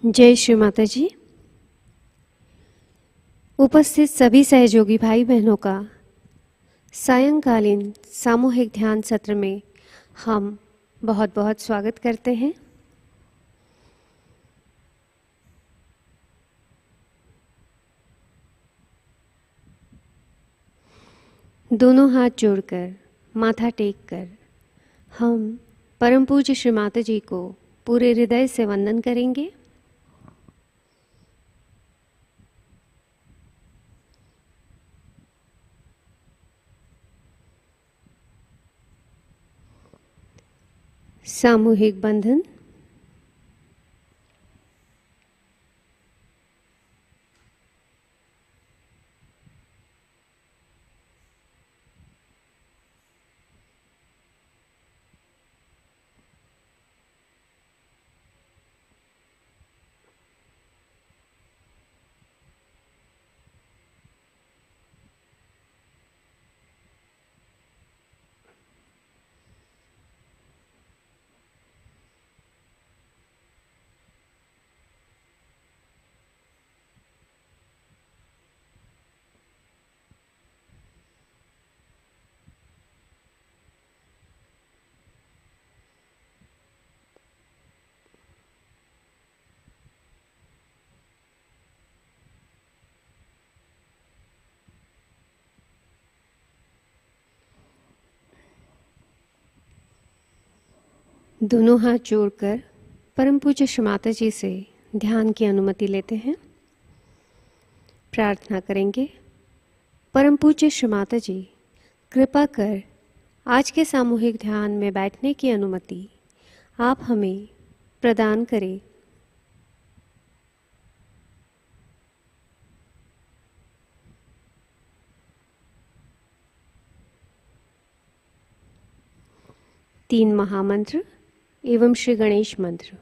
जय श्री माताजी। उपस्थित सभी सहयोगी भाई बहनों का सायंकालीन सामूहिक ध्यान सत्र में हम बहुत बहुत स्वागत करते हैं। दोनों हाथ जोड़कर माथा टेक कर हम परम पूज्य श्री माताजी को पूरे हृदय से वंदन करेंगे। सामूहिक बंधन। दोनों हाथ जोड़कर परम पूज्य श्री माता जी से ध्यान की अनुमति लेते हैं। प्रार्थना करेंगे, परम पूज्य श्री माता जी, कृपा कर आज के सामूहिक ध्यान में बैठने की अनुमति आप हमें प्रदान करें। तीन महामंत्र एवं श्री गणेश मंत्र।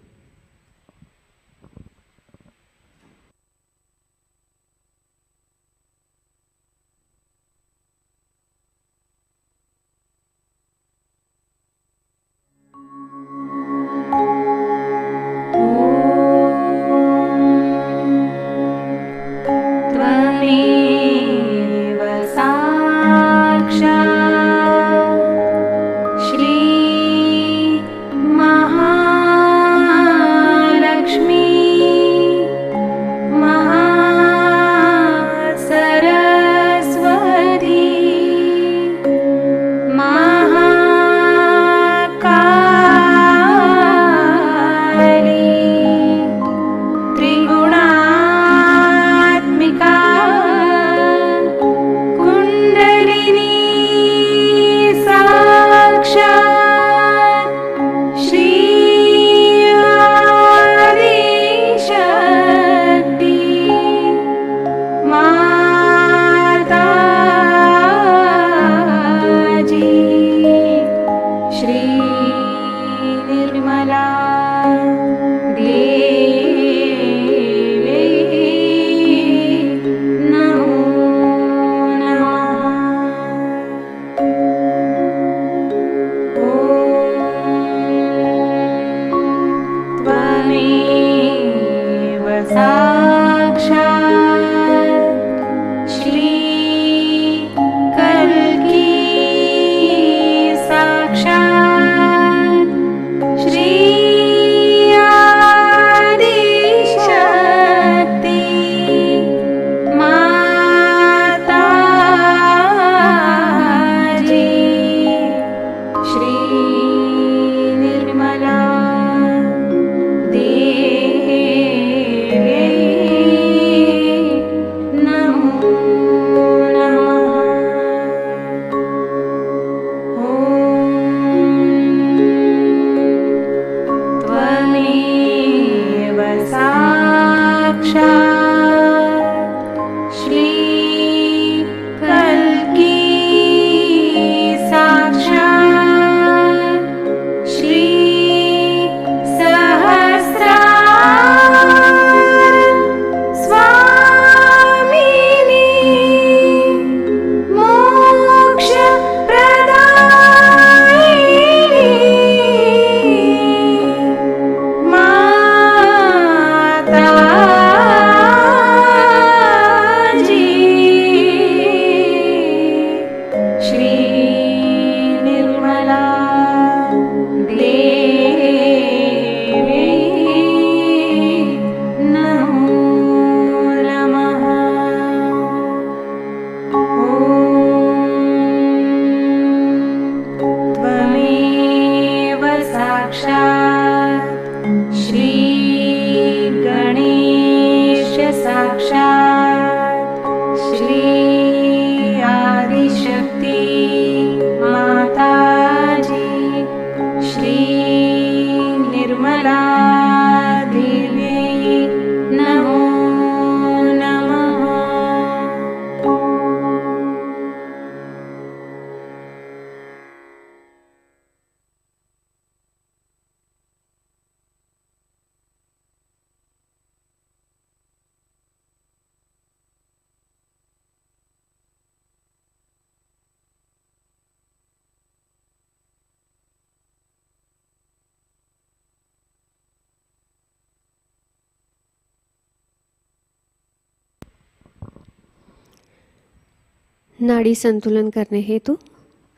नाड़ी संतुलन करने हेतु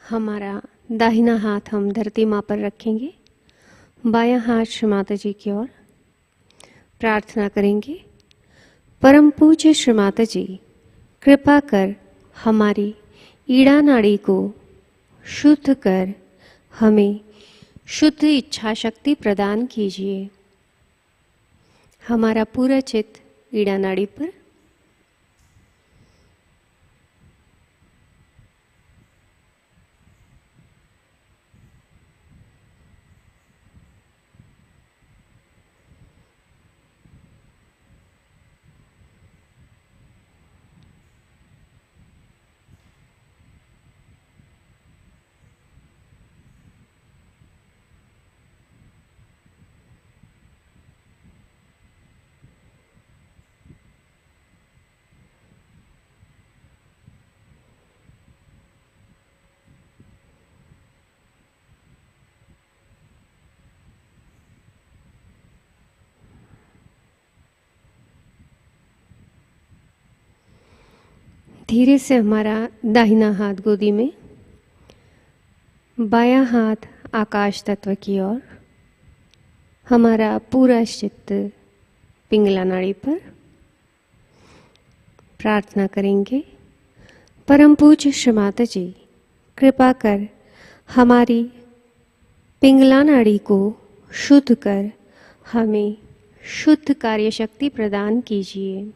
हमारा दाहिना हाथ हम धरती माँ पर रखेंगे, बायां हाथ श्री माता जी की ओर। प्रार्थना करेंगे, परम पूज्य श्री माता जी, कृपा कर हमारी ईड़ा नाड़ी को शुद्ध कर हमें शुद्ध इच्छा शक्ति प्रदान कीजिए। हमारा पूरा चित्त ईड़ा नाड़ी पर, धीरे से हमारा दाहिना हाथ गोदी में, बायां हाथ आकाश तत्व की ओर, हमारा पूरा चित्त पिंगला नाड़ी पर। प्रार्थना करेंगे, परम पूज्य श्री माताजी कृपा कर हमारी पिंगला नाड़ी को शुद्ध कर हमें शुद्ध कार्य शक्ति प्रदान कीजिए।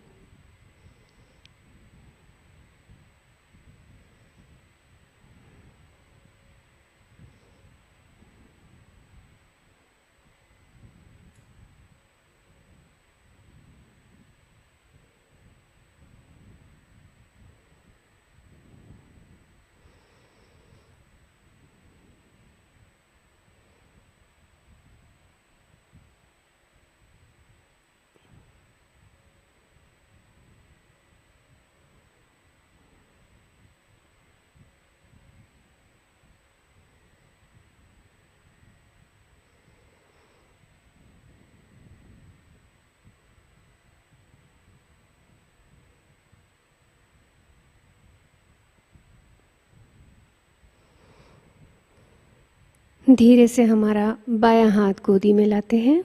धीरे से हमारा बायां हाथ गोदी में लाते हैं।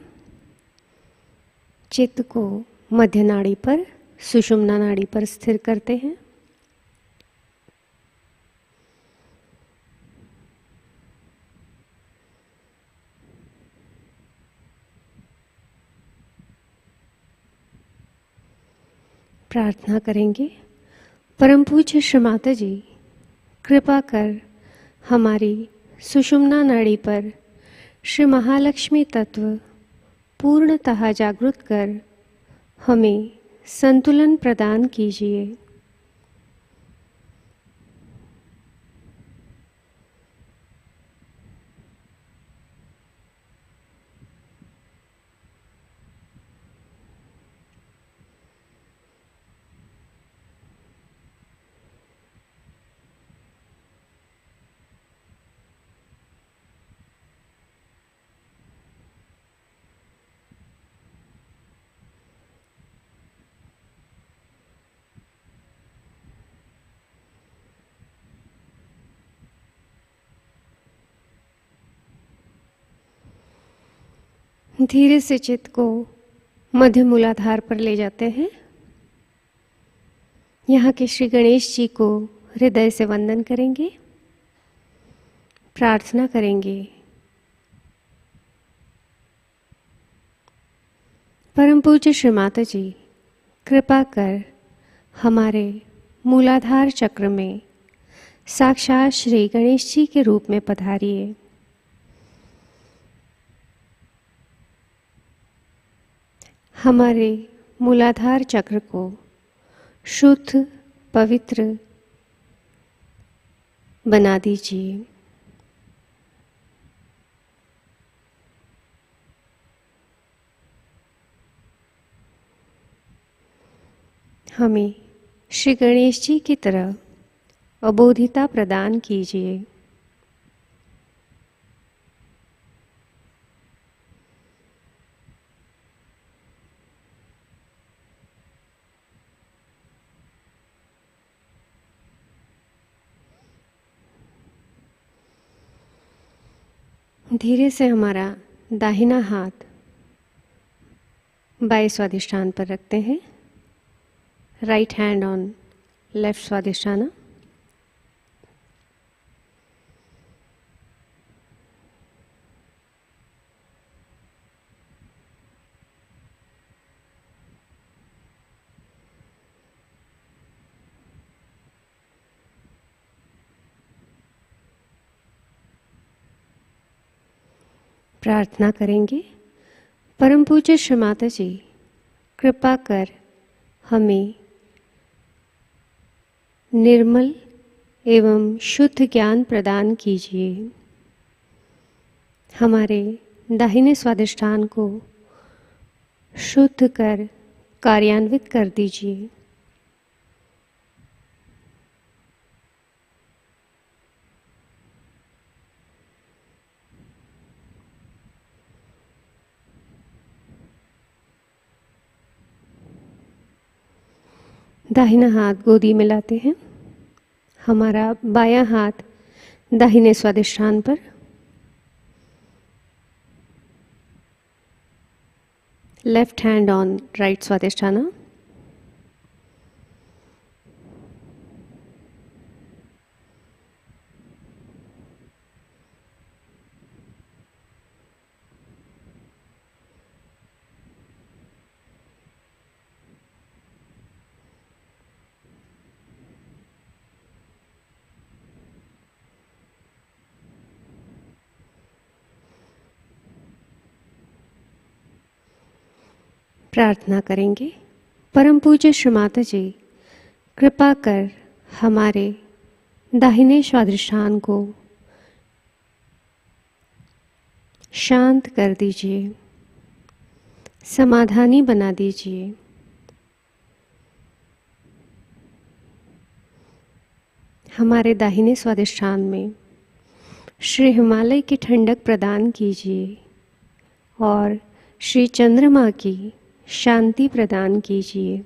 चित्त को मध्य नाड़ी पर, सुषुम्ना नाड़ी पर स्थिर करते हैं। प्रार्थना करेंगे, परम पूज्य श्री माताजी कृपा कर हमारी सुषुम्ना नाड़ी पर श्री महालक्ष्मी तत्व पूर्णतः जागृत कर हमें संतुलन प्रदान कीजिए। धीरे से चित्त को मध्य मूलाधार पर ले जाते हैं। यहाँ के श्री गणेश जी को हृदय से वंदन करेंगे। प्रार्थना करेंगे, परम पूज्य श्री माताजी कृपा कर हमारे मूलाधार चक्र में साक्षात श्री गणेश जी के रूप में पधारिए। हमारे मूलाधार चक्र को शुद्ध पवित्र बना दीजिए। हमें श्री गणेश जी की तरह अबोधिता प्रदान कीजिए। धीरे से हमारा दाहिना हाथ बाएं स्वादिष्ठान पर रखते हैं। Right hand on left Swadhisthana. प्रार्थना करेंगे, परम पूज्य श्री माताजी कृपा कर हमें निर्मल एवं शुद्ध ज्ञान प्रदान कीजिए। हमारे दाहिने स्वादिष्ठान को शुद्ध कर कार्यान्वित कर दीजिए। दाहिना हाथ गोदी में लाते हैं, हमारा बायां हाथ दाहिने स्वादिष्ठान पर, left hand on right Swadhisthana. प्रार्थना करेंगे, परम पूज्य श्री माताजी कृपा कर हमारे दाहिने स्वादिष्ठान को शांत कर दीजिए, समाधानी बना दीजिए। हमारे दाहिने स्वादिष्ठान में श्री हिमालय की ठंडक प्रदान कीजिए और श्री चंद्रमा की शांति प्रदान कीजिए।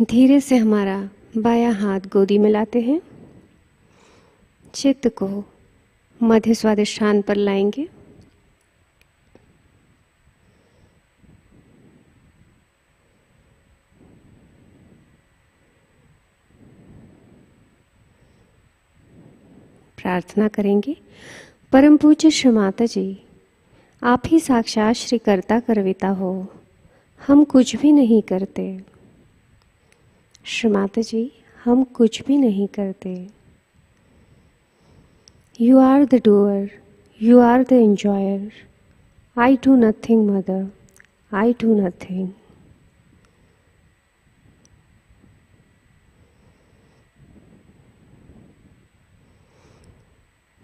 धीरे से हमारा बायां हाथ गोदी में लाते हैं, चित्त को मध्य स्वादिष्ठान पर लाएंगे। प्रार्थना करेंगे, परम पूज्य श्री माताजी आप ही साक्षात श्री कर्ता कर्विता हो, हम कुछ भी नहीं करते। श्री माताजी हम कुछ भी नहीं करते। You are the doer, you are the enjoyer. I do nothing mother, I do nothing.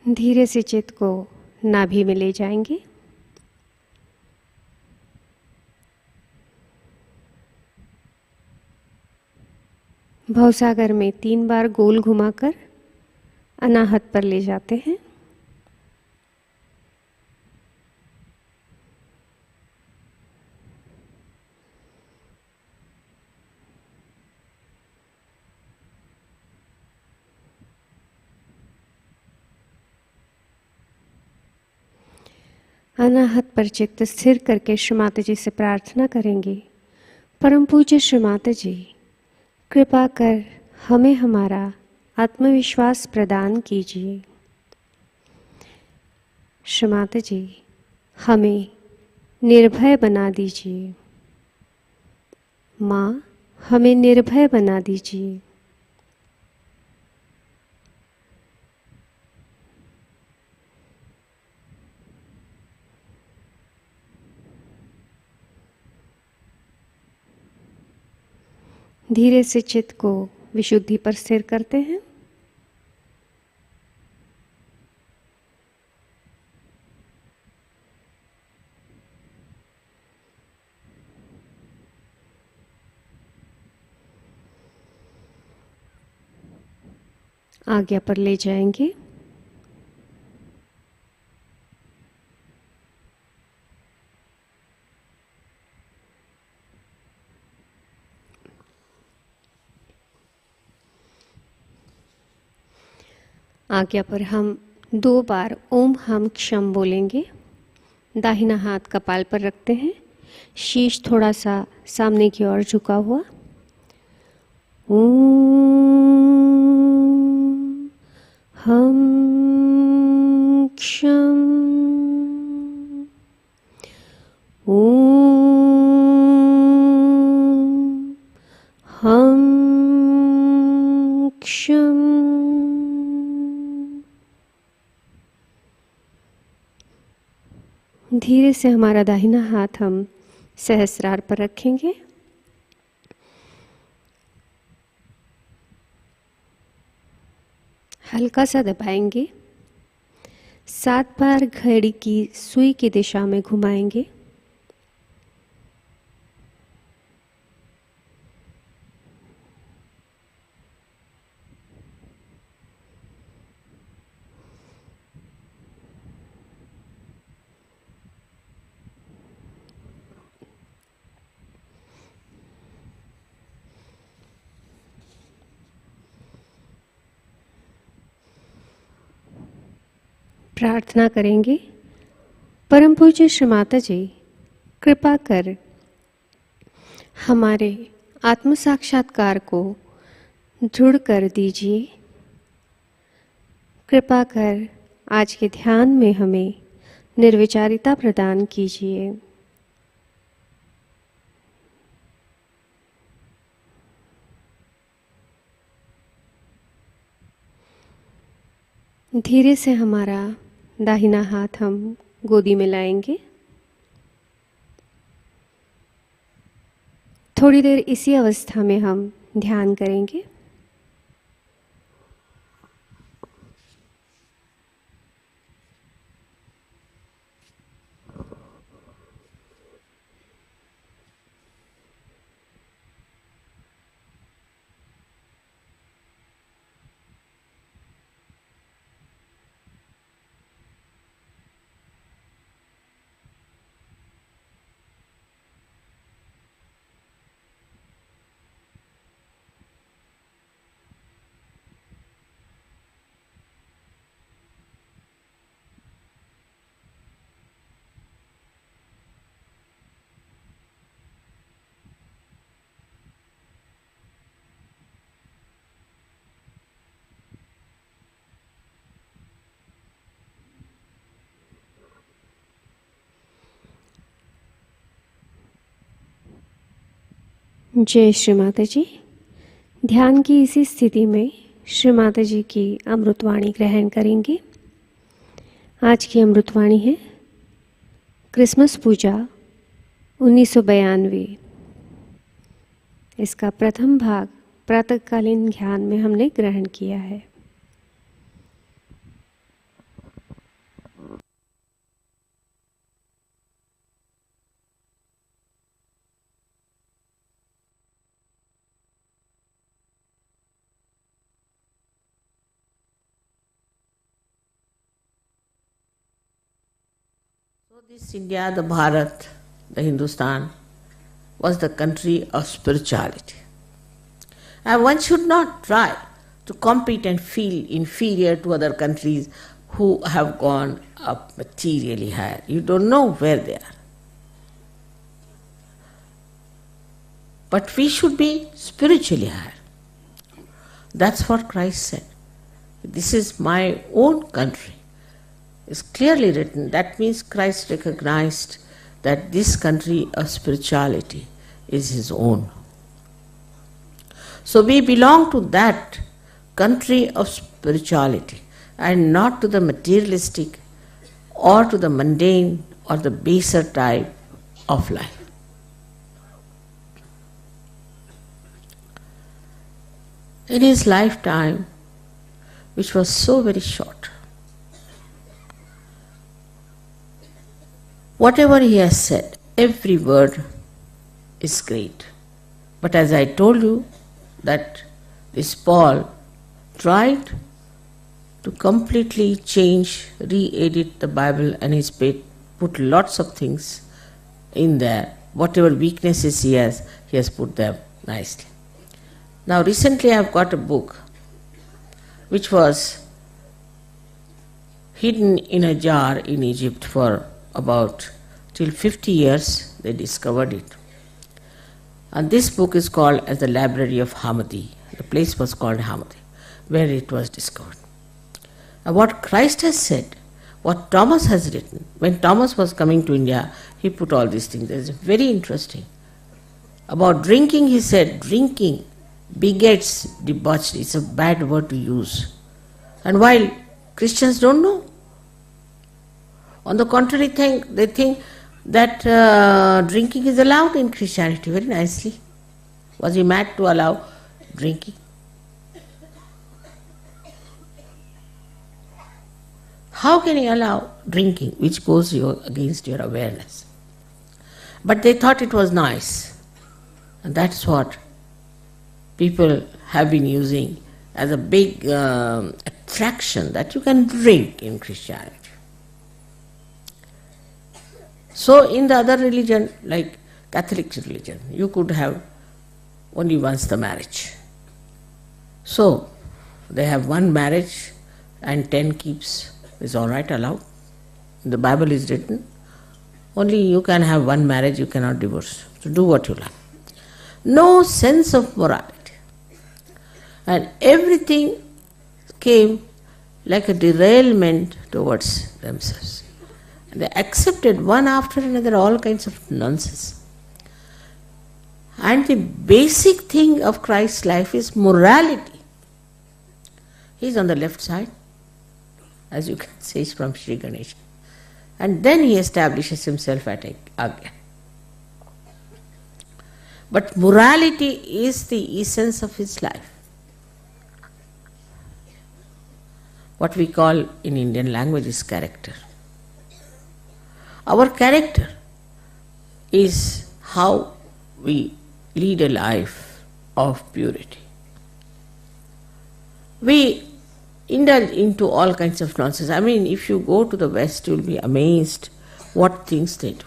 धीरे से चित्त को नाभि में ले जाएंगे। भवसागर में 3 बार गोल घुमाकर अनाहत पर ले जाते हैं। अनाहत पर चित्त स्थिर करके श्री माताजी से प्रार्थना करेंगे, परम पूज्य श्री माताजी कृपा कर हमें हमारा आत्मविश्वास प्रदान कीजिए। श्री माताजी हमें निर्भय बना दीजिए। माँ हमें निर्भय बना दीजिए। धीरे से चित्त को विशुद्धि पर स्थिर करते हैं। आज्ञा पर ले जाएंगे। आज्ञा पर हम 2 बार ओम हम क्षम बोलेंगे। दाहिना हाथ कपाल पर रखते हैं, शीश थोड़ा सा सामने की ओर झुका हुआ। ओम हम क्षम। ओम हम क्षम। धीरे से हमारा दाहिना हाथ हम सहस्रार पर रखेंगे। हल्का सा दबाएंगे। 7 बार घड़ी की सुई की दिशा में घुमाएंगे। प्रार्थना करेंगे, परम पूज्य श्री माता जी, कृपा कर हमारे आत्म साक्षात्कार को दृढ़ कर दीजिए। कृपा कर आज के ध्यान में हमें निर्विचारिता प्रदान कीजिए। धीरे से हमारा दाहिना हाथ हम गोदी में लाएंगे। थोड़ी देर इसी अवस्था में हम ध्यान करेंगे। जय श्री माता जी। ध्यान की इसी स्थिति में श्री माता जी की अमृतवाणी ग्रहण करेंगे। आज की अमृतवाणी है क्रिसमस पूजा 1992। इसका प्रथम भाग प्रातःकालीन ध्यान में हमने ग्रहण किया है। So this India, the Bharat, the Hindustan, was the country of spirituality. And one should not try to compete and feel inferior to other countries who have gone up materially higher. You don't know where they are. But we should be spiritually higher. That's what Christ said. This is my own country. It's clearly written. That means Christ recognized that this country of spirituality is his own. So we belong to that country of spirituality and not to the materialistic or to the mundane or the baser type of life. In his lifetime, which was so very short, whatever he has said, every word is great. But as I told you, that this Paul tried to completely change, re-edit the Bible, and he's put lots of things in there. Whatever weaknesses he has put them nicely. Now recently I have got a book which was hidden in a jar in Egypt for about till 50 years they discovered it. And this book is called as the Library of Hamadi. The place was called Hamadi, where it was discovered. And what Christ has said, what Thomas has written, when Thomas was coming to India, he put all these things. It's very interesting. About drinking, he said, drinking begets debauchery. It's a bad word to use. And while Christians don't know, on the contrary, they think that drinking is allowed in Christianity very nicely. Was he mad to allow drinking? How can he allow drinking, which goes against your awareness? But they thought it was nice. And that's what people have been using as a big attraction, that you can drink in Christianity. So in the other religion, like Catholic religion, you could have only once the marriage. So they have one marriage and 10 keeps. Is all right, allowed. In the Bible is written, only you can have one marriage, you cannot divorce. So do what you like. No sense of morality. And everything came like a derailment towards themselves. And they accepted one after another all kinds of nonsense. And the basic thing of Christ's life is morality. He's on the left side, as you can see from Shri Ganesha. And then he establishes himself at Agya. But morality is the essence of his life. What we call in Indian language is character. Our character is how we lead a life of purity. We indulge into all kinds of nonsense. I mean, if you go to the West, you'll be amazed what things they do.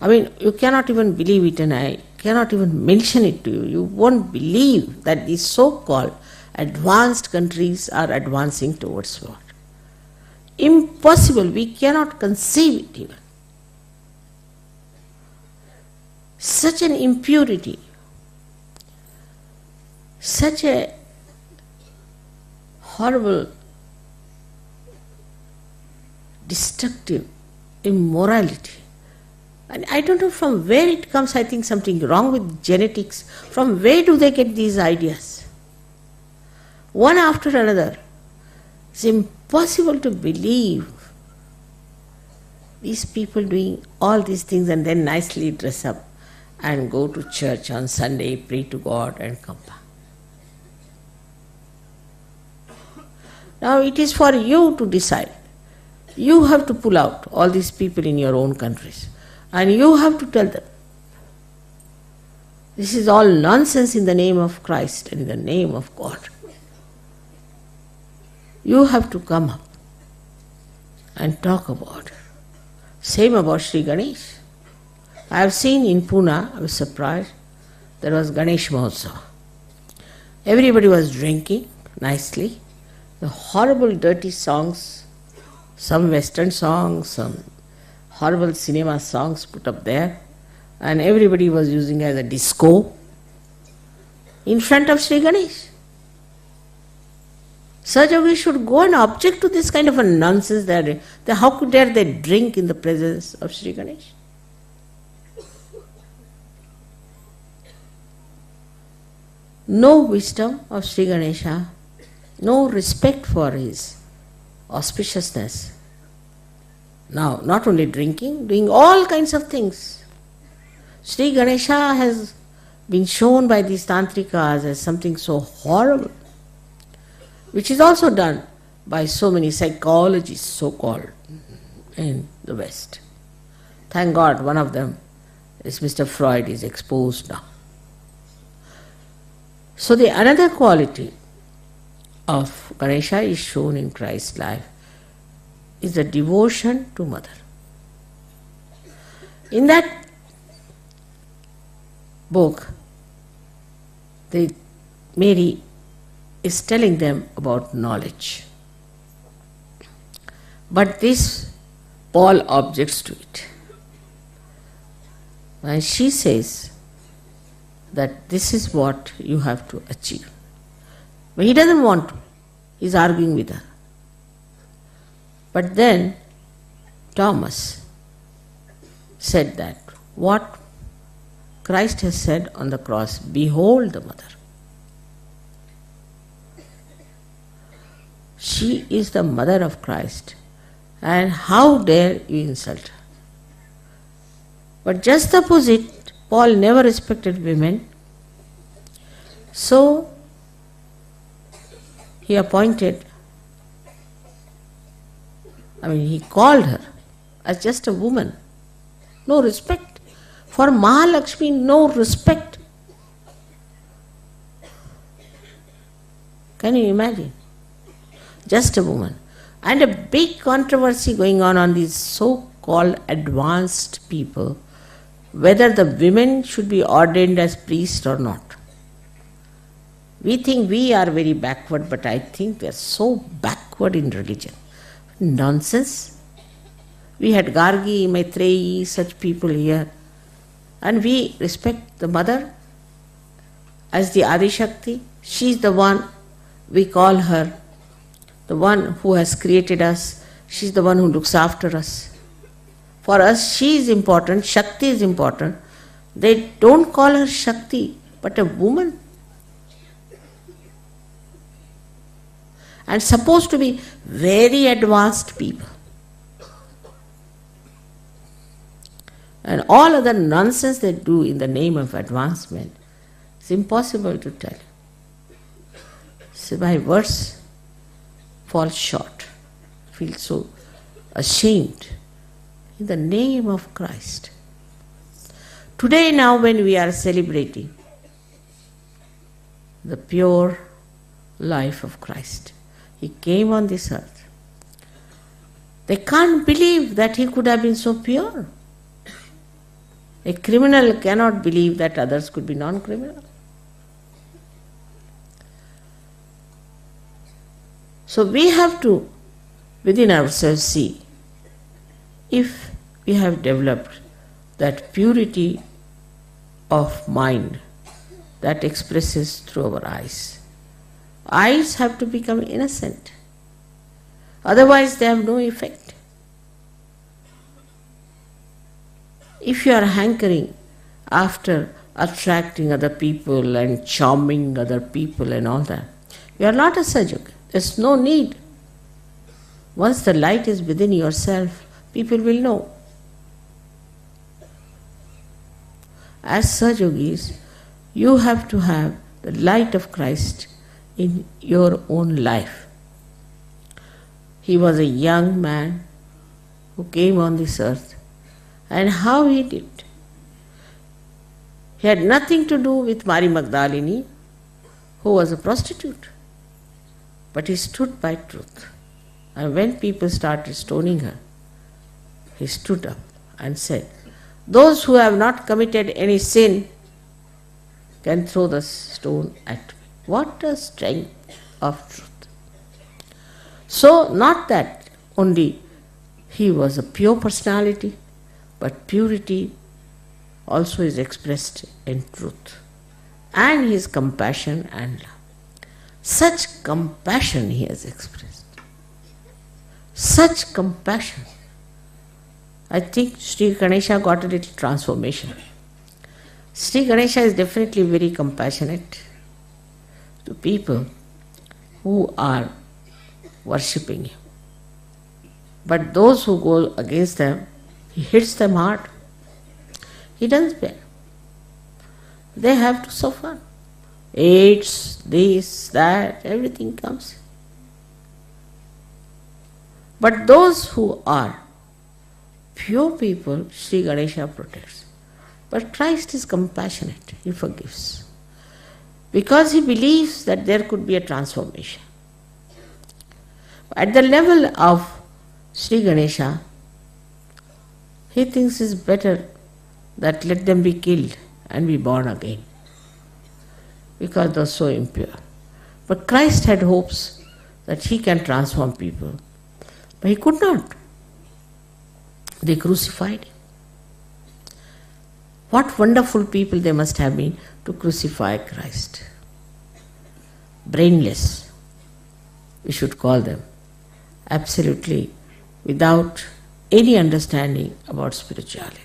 I mean, you cannot even believe it, and I cannot even mention it to you. You won't believe that these so-called advanced countries are advancing towards what? Impossible. We cannot conceive it even. Such an impurity, such a horrible, destructive immorality. And I don't know from where it comes. I think something wrong with genetics. From where do they get these ideas? One after another. It's impossible to believe these people doing all these things and then nicely dress up and go to church on Sunday, pray to God and come back. Now it is for you to decide. You have to pull out all these people in your own countries. And you have to tell them, this is all nonsense in the name of Christ and in the name of God. You have to come up and talk about it. Same about Shri Ganesh. I have seen in Pune, I was surprised, there was Ganesh Mahotsav. Everybody was drinking nicely. The horrible dirty songs, some western songs, some horrible cinema songs put up there, and everybody was using as a disco in front of Shri Ganesh. Sahaja, we should go and object to this kind of a nonsense. How could dare they drink in the presence of Shri Ganesh? No wisdom of Shri Ganesha, no respect for his auspiciousness. Now, not only drinking, doing all kinds of things. Shri Ganesha has been shown by these tantrikas as something so horrible, which is also done by so many psychologists, so-called, in the West. Thank God one of them is Mr. Freud, is exposed now. So the another quality of Ganesha is shown in Christ's life is the devotion to Mother. In that book, Mary is telling them about knowledge. But this Paul objects to it. And she says that this is what you have to achieve. But he doesn't want to. He's arguing with her. But then Thomas said that what Christ has said on the cross, behold the mother. She is the mother of Christ, and how dare you insult her? But just the opposite, Paul never respected women. So he he called her as just a woman. No respect. For Mahalakshmi, no respect. Can you imagine? Just a woman. And a big controversy going on these so-called advanced people, whether the women should be ordained as priests or not. We think we are very backward, but I think they are so backward in religion. Nonsense. We had Gargi, Maitreyi, such people here. And we respect the mother as the Adi Shakti. She is the one, we call her, the one who has created us. She is the one who looks after us. For us, she is important, Shakti is important. They don't call her Shakti, but a woman. And supposed to be very advanced people. And all other nonsense they do in the name of advancement, it's impossible to tell. So my words fall short. I feel so ashamed. In the name of Christ. Today now when we are celebrating the pure life of Christ, He came on this earth. They can't believe that He could have been so pure. A criminal cannot believe that others could be non-criminal. So we have to, within ourselves, see if we have developed that purity of mind that expresses through our eyes. Eyes have to become innocent. Otherwise they have no effect. If you are hankering after attracting other people and charming other people and all that, you are not a Sahaja. There's no need. Once the light is within yourself, people will know. As Sahajogis, you have to have the light of Christ in your own life. He was a young man who came on this earth. And how he did. He had nothing to do with Mary Magdalene, who was a prostitute. But he stood by truth. And when people started stoning her, he stood up and said, those who have not committed any sin can throw the stone at me. What a strength of truth. So, not that only he was a pure personality, but purity also is expressed in truth. And his compassion and love. Such compassion he has expressed. Such compassion. I think Shri Ganesha got a little transformation. Shri Ganesha is definitely very compassionate to people who are worshipping him. But those who go against them, he hits them hard. He doesn't bear. They have to suffer. AIDS, this, that, everything comes. But those who are pure people, Shri Ganesha protects. But Christ is compassionate. He forgives. Because he believes that there could be a transformation. At the level of Shri Ganesha, he thinks it's better that let them be killed and be born again, because they're so impure. But Christ had hopes that he can transform people But he could not. They crucified him. What wonderful people they must have been to crucify Christ. Brainless, we should call them. Absolutely without any understanding about spirituality.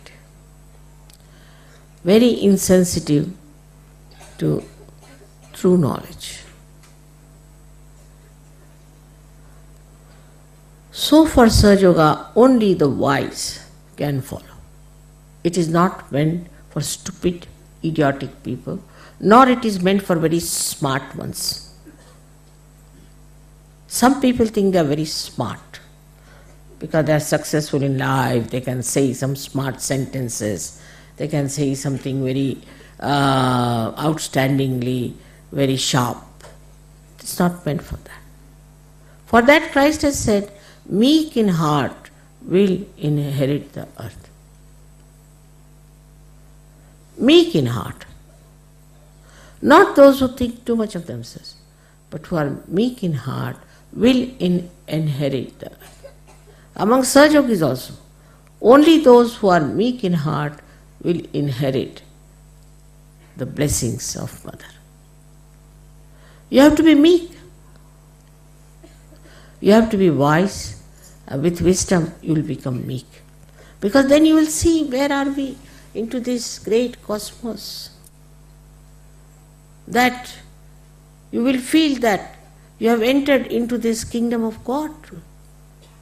Very insensitive to true knowledge. So for Sahaja Yoga, only the wise can follow. It is not meant for stupid, idiotic people, nor it is meant for very smart ones. Some people think they are very smart because they are successful in life, they can say some smart sentences, they can say something very outstandingly, very sharp. It's not meant for that. For that Christ has said, meek in heart will inherit the earth. Meek in heart. Not those who think too much of themselves, but who are meek in heart will inherit the earth. Among Sahaja Yogis also, only those who are meek in heart will inherit the blessings of Mother. You have to be meek. You have to be wise. With wisdom you will become meek. Because then you will see where are we into this great cosmos. That you will feel that you have entered into this kingdom of God.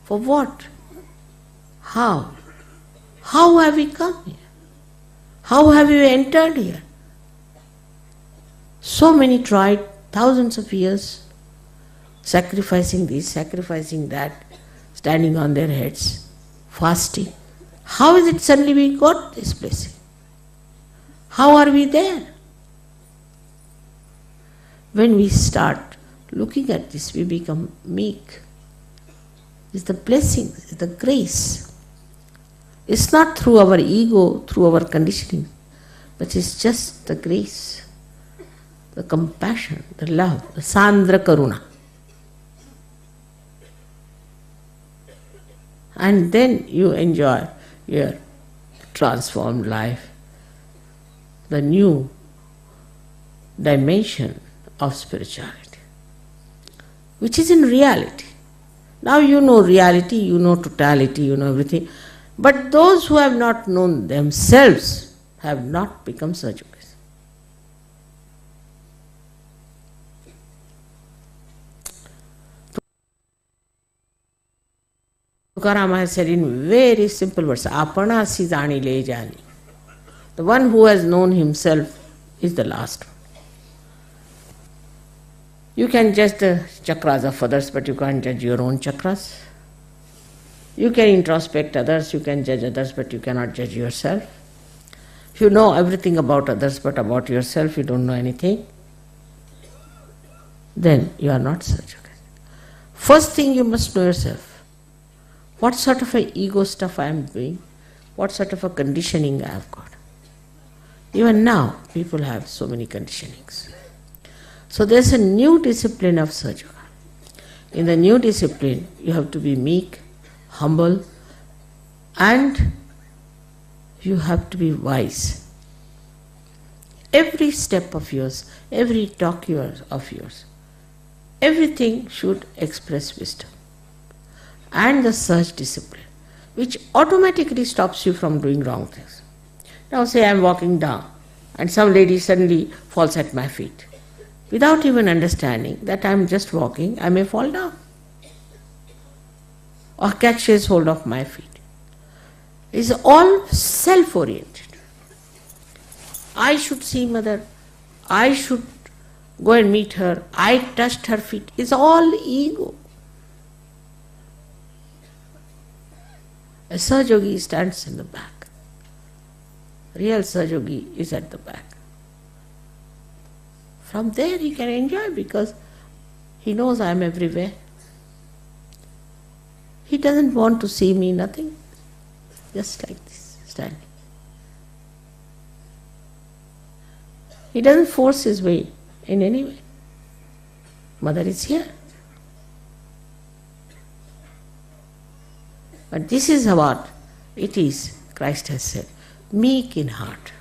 For what? How? How have we come here? How have you entered here? So many tried, thousands of years, sacrificing this, sacrificing that, standing on their heads, fasting. How is it suddenly we got this blessing? How are we there? When we start looking at this, we become meek. It's the blessing, it's the grace. It's not through our ego, through our conditioning, but it's just the grace, the compassion, the love, the Sandra Karuna. And then you enjoy your transformed life, the new dimension of spirituality, which is in reality. Now you know reality, you know totality, you know everything. But those who have not known themselves have not become Sahaja Yogis. Tukaram has said in very simple words, Apana si jani le jani. The one who has known himself is the last one. You can judge the chakras of others, but you can't judge your own chakras. You can introspect others, you can judge others, but you cannot judge yourself. You know everything about others, but about yourself you don't know anything. Then you are not Sahaja Yogi. First thing you must know yourself. What sort of a ego stuff I am doing? What sort of a conditioning I have got? Even now, people have so many conditionings. So there's a new discipline of Sahaja Yoga. In the new discipline, you have to be meek, humble, and you have to be wise. Every step of yours, every talk of yours, everything should express wisdom. And the Sahaja discipline, which automatically stops you from doing wrong things. Now say I am walking down and some lady suddenly falls at my feet. Without even understanding that I am just walking, I may fall down or catch his hold of my feet. It's all self-oriented. I should see Mother, I should go and meet her, I touched her feet. It's all ego. A Sahaja Yogi stands in the back. Real Sahaja Yogi is at the back. From there he can enjoy because he knows I am everywhere. He doesn't want to see me, nothing. Just like this, standing. He doesn't force his way in any way. Mother is here. But this is what it is, Christ has said, meek in heart.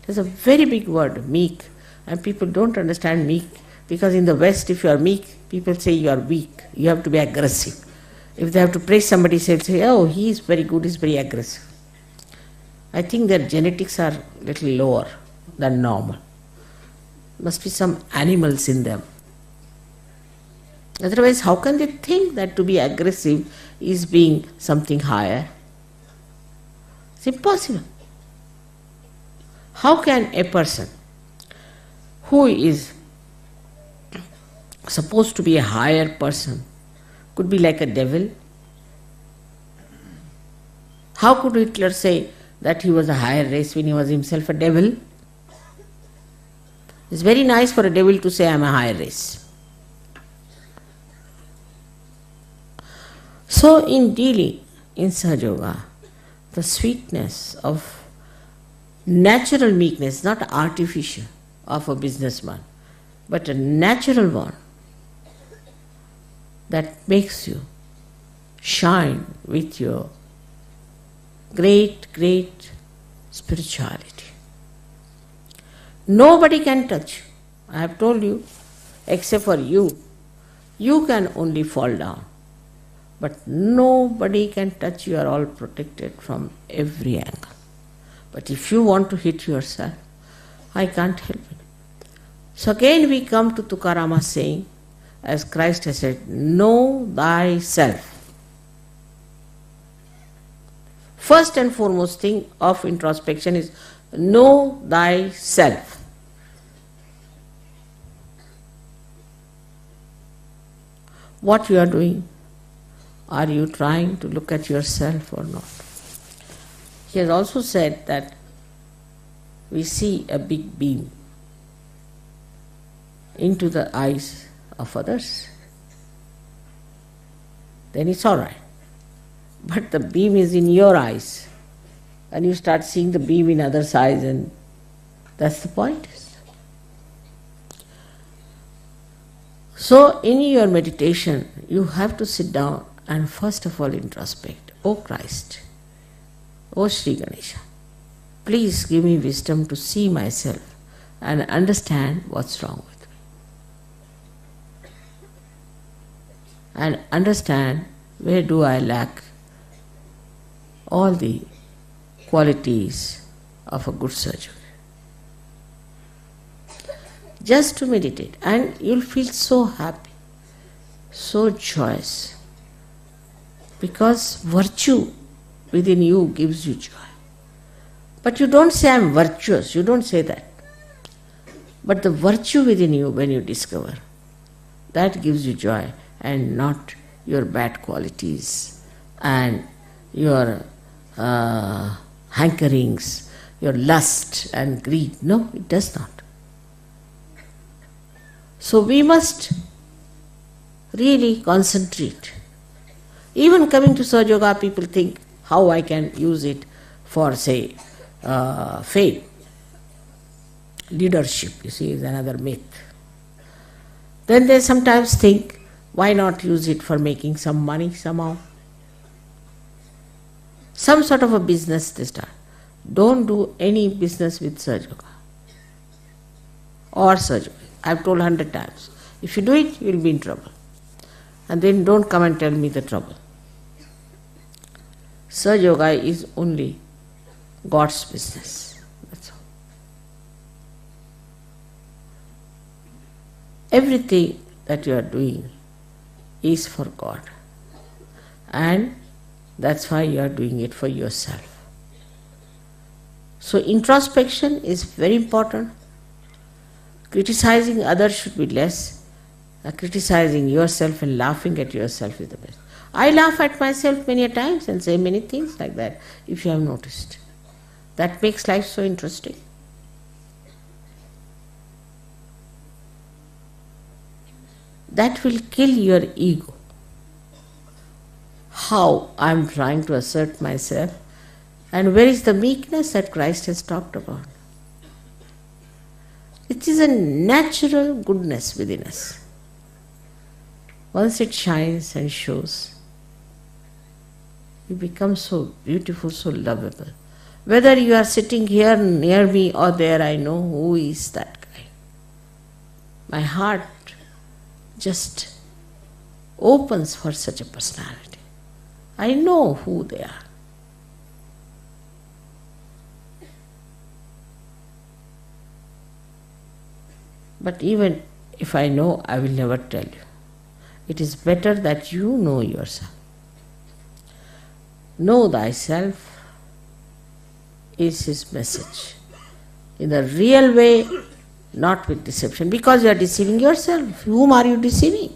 There's a very big word, meek, and people don't understand meek, because in the West, if you are meek, people say you are weak, you have to be aggressive. If they have to praise somebody, they'll say, oh, he is very good, he is very aggressive. I think their genetics are a little lower than normal. Must be some animals in them. Otherwise, how can they think that to be aggressive is being something higher? It's impossible. How can a person who is supposed to be a higher person could be like a devil? How could Hitler say that he was a higher race when he was himself a devil? It's very nice for a devil to say, I am a higher race. So in dealing in Sahaja Yoga, the sweetness of natural meekness, not artificial, of a businessman, but a natural one that makes you shine with your great, great spirituality. Nobody can touch you. I have told you, except for you. You can only fall down. But nobody can touch you. You are all protected from every angle. But if you want to hit yourself, I can't help it. So again we come to Tukarama's saying, as Christ has said, know thyself. First and foremost thing of introspection is know thyself. What you are doing? Are you trying to look at yourself or not? He has also said that we see a big beam into the eyes of others, then it's all right. But the beam is in your eyes, and you start seeing the beam in others' eyes, and that's the point. So in your meditation, you have to sit down and first of all introspect. O Christ, O Shri Ganesha, please give me wisdom to see myself and understand what's wrong with me. And understand where do I lack all the qualities of a good surgeon. Just to meditate, and you'll feel so happy, so joyous, because virtue within you gives you joy. But you don't say, I'm virtuous, you don't say that. But the virtue within you, when you discover, that gives you joy, and not your bad qualities and your hankerings, your lust and greed. No, it does not. So we must really concentrate. Even coming to Sahaja Yoga, people think how I can use it for, say, fame. Leadership, you see, is another myth. Then they sometimes think, why not use it for making some money somehow? Some sort of a business they start. Don't do any business with Sahaja Yoga or Sahaja Yoga. I've told 100 times. If you do it, you'll be in trouble. And then don't come and tell me the trouble. Sahaja Yoga is only God's business. That's all. Everything that you are doing is for God. And that's why you are doing it for yourself. So introspection is very important. Criticizing others should be less. Criticizing yourself and laughing at yourself is the best. I laugh at myself many a times and say many things like that, if you have noticed. That makes life so interesting. That will kill your ego. How I am trying to assert myself, and where is the meekness that Christ has talked about? It is a natural goodness within us. Once it shines and shows, you become so beautiful, so lovable. Whether you are sitting here near me or there, I know who is that guy. My heart just opens for such a personality. I know who they are. But even if I know, I will never tell you. It is better that you know yourself. Know thyself is his message. In the real way, not with deception, because you are deceiving yourself. Whom are you deceiving?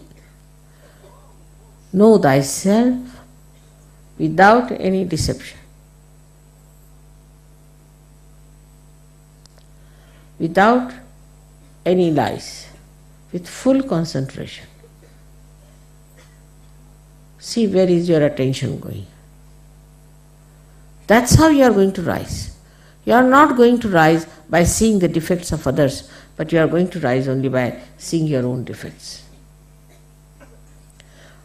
Know thyself without any deception, without any lies, with full concentration. See where is your attention going. That's how you are going to rise. You are not going to rise by seeing the defects of others, but you are going to rise only by seeing your own defects.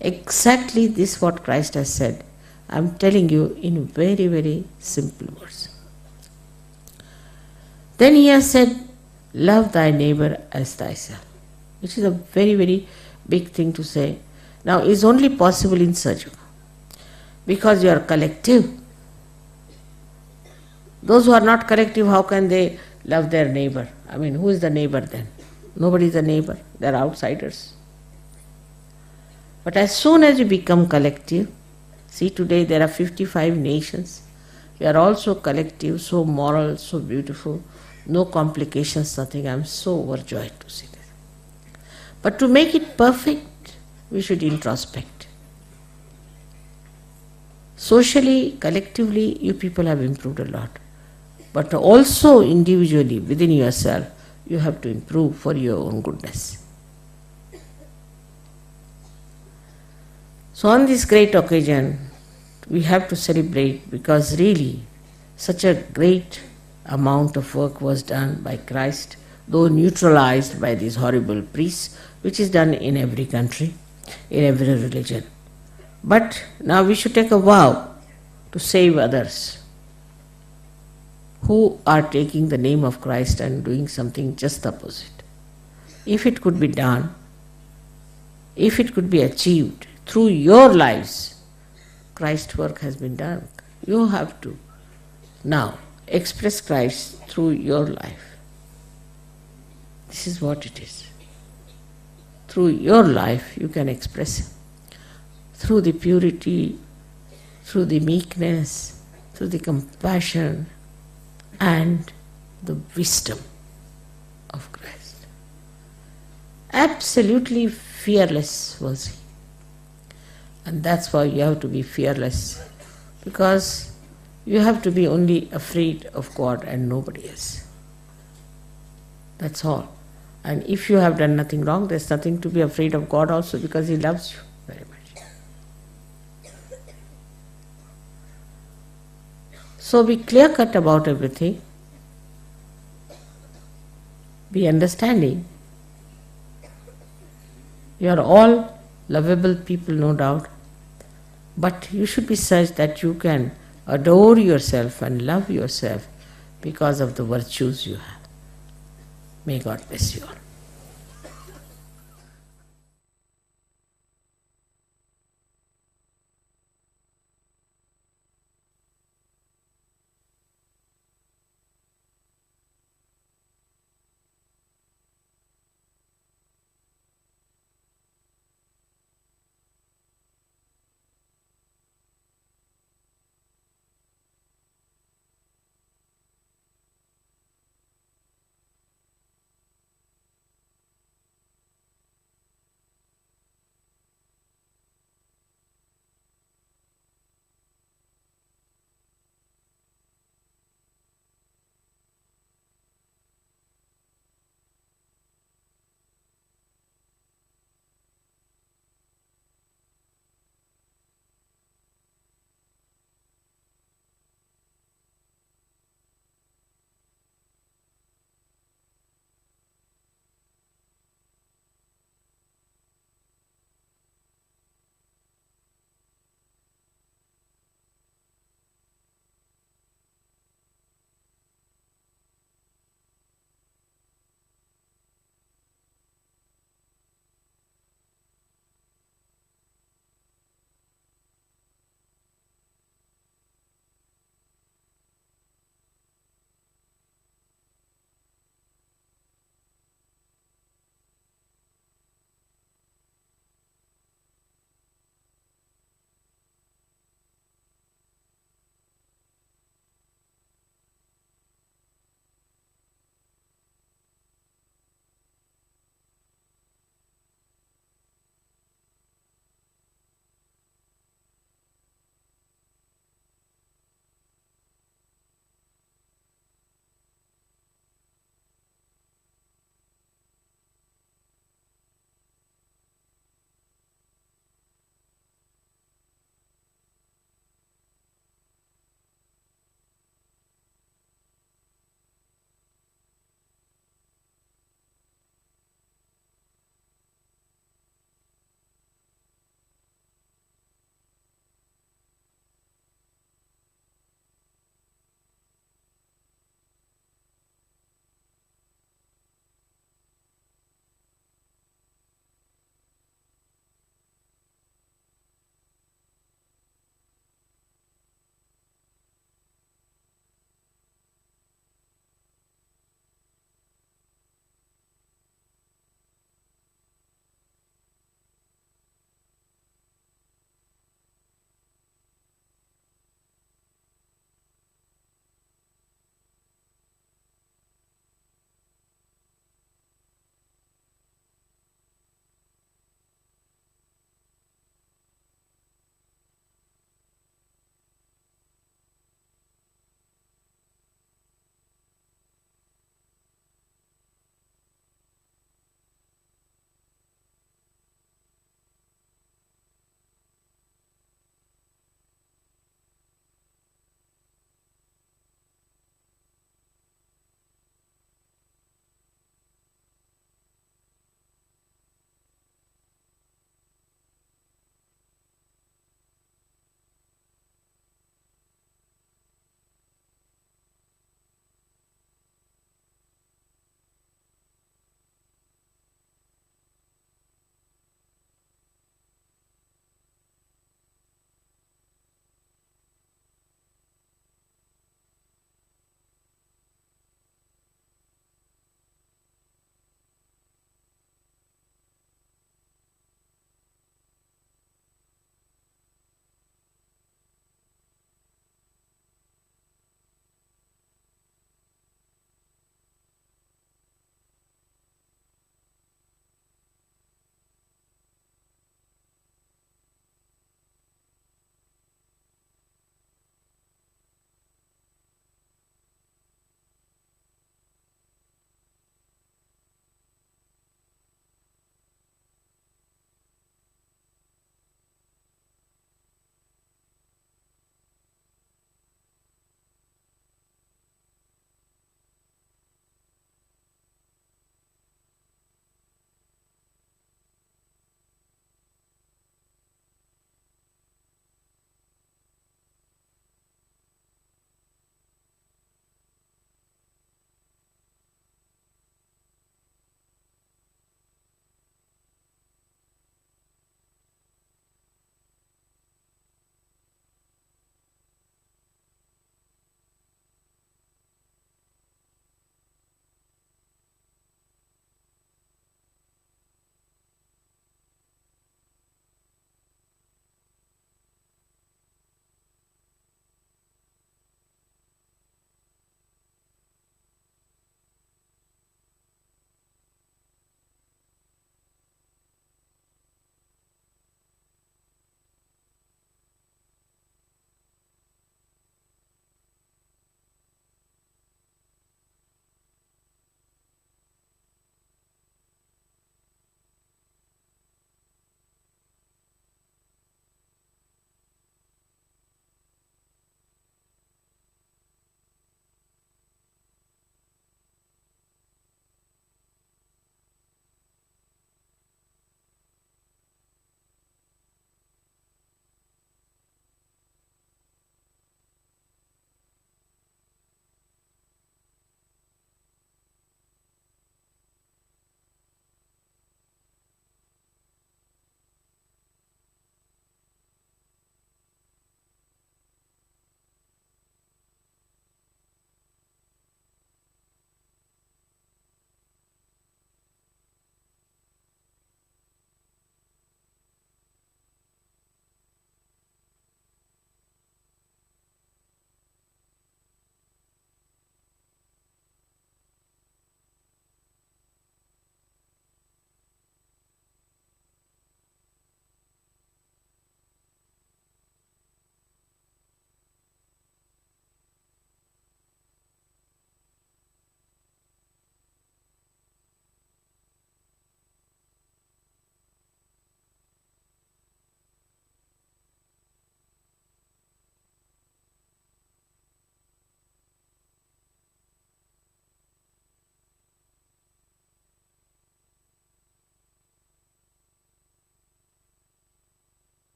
Exactly this what Christ has said. I am telling you in very, very simple words. Then he has said, love thy neighbor as thyself, which is a very, very big thing to say. Now, it's only possible in Sahaja, because you are collective. Those who are not collective, how can they love their neighbor? I mean, who is the neighbor then? Nobody is a neighbor, they are outsiders. But as soon as you become collective, see today there are 55 nations, we are also collective, so moral, so beautiful, no complications, nothing. I am so overjoyed to see this. But to make it perfect, we should introspect. Socially, collectively, you people have improved a lot. But also individually, within yourself, you have to improve for your own goodness. So on this great occasion, we have to celebrate, because really such a great amount of work was done by Christ, though neutralized by these horrible priests, which is done in every country, in every religion. But now we should take a vow to save others who are taking the name of Christ and doing something just the opposite. If it could be done, if it could be achieved through your lives, Christ's work has been done. You have to now express Christ through your life. This is what it is. Through your life you can express Him. Through the purity, through the meekness, through the compassion and the wisdom of Christ. Absolutely fearless was He. And that's why you have to be fearless, because you have to be only afraid of God and nobody else. That's all. And if you have done nothing wrong, there's nothing to be afraid of God also, because He loves you very much. So be clear-cut about everything. Be understanding. You are all lovable people, no doubt. But you should be such that you can adore yourself and love yourself because of the virtues you have. May God bless you all.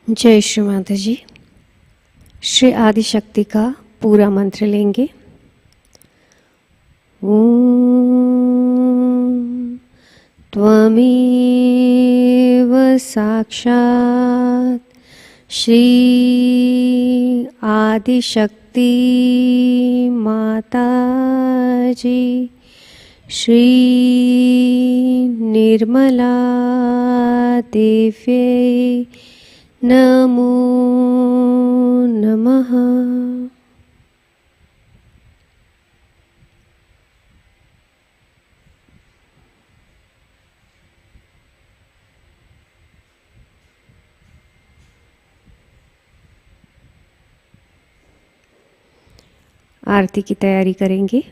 जय श्री माताजी। श्री आदि शक्ति का पूरा मंत्र लेंगे। ओम त्वमेव साक्षात् श्री आदि शक्ति माताजी श्री निर्मला देव्यै नमो नमः। आरती की तैयारी करेंगे।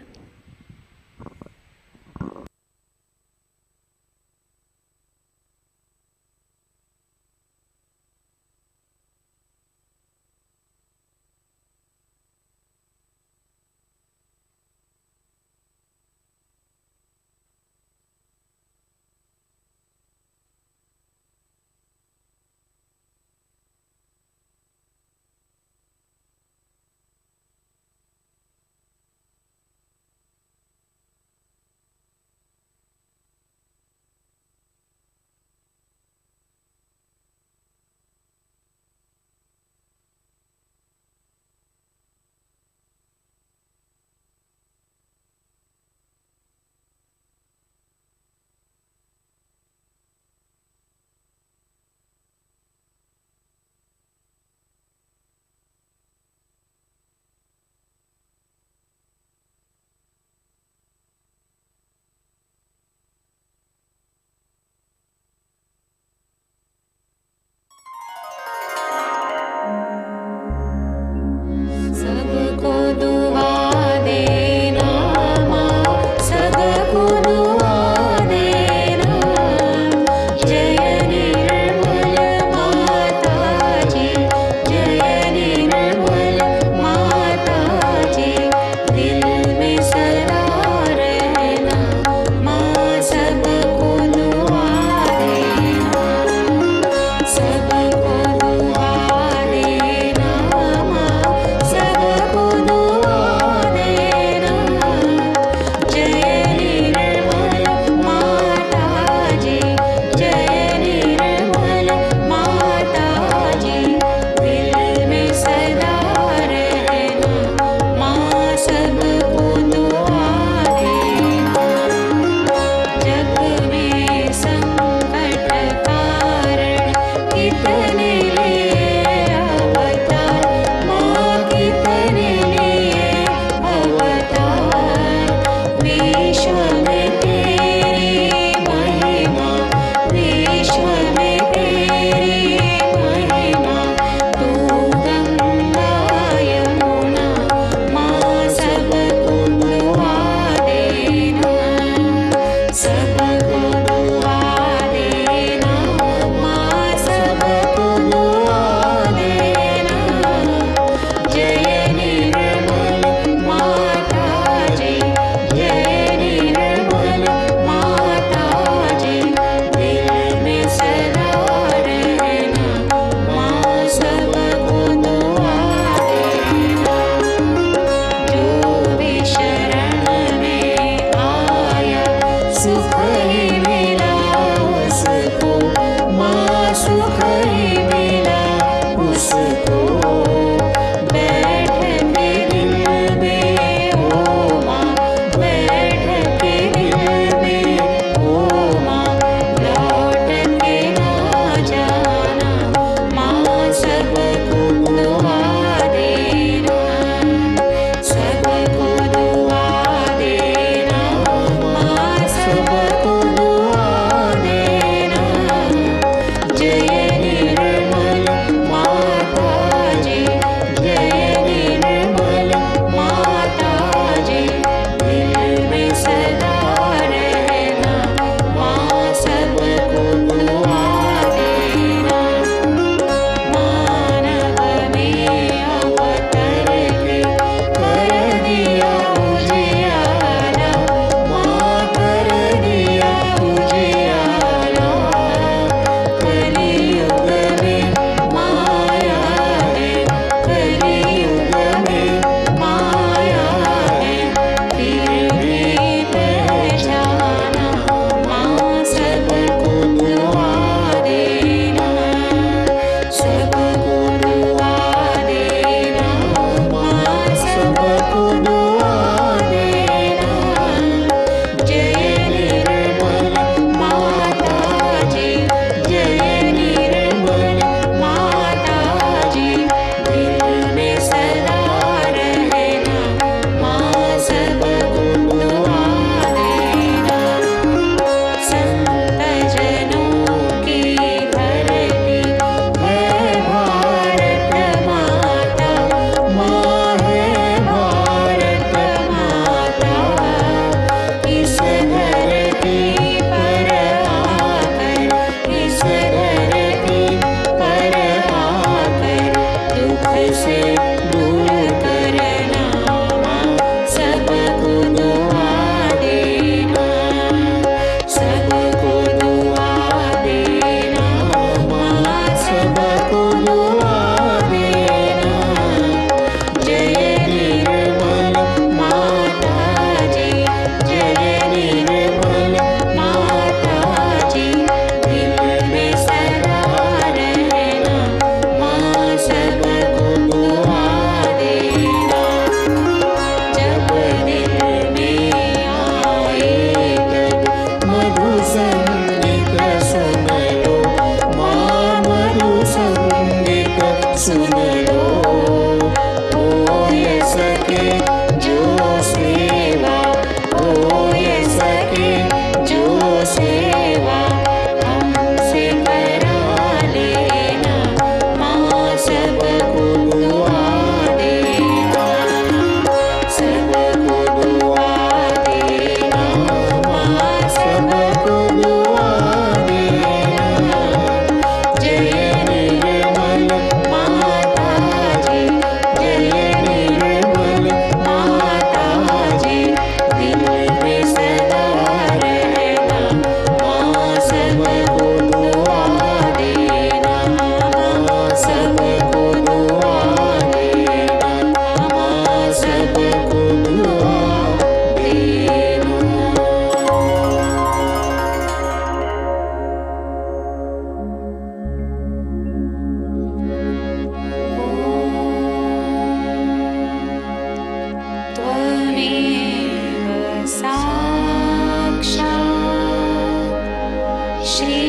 श्री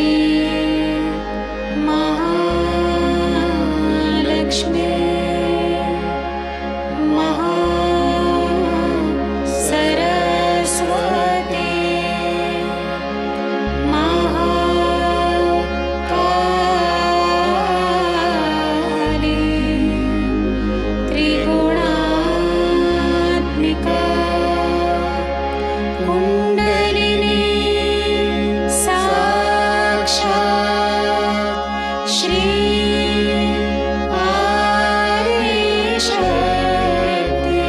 महालक्ष्मी महासरस्वती महाकाली त्रिगुणात्मिका कुण्डलिनी साक्षात् श्री आदिशक्ति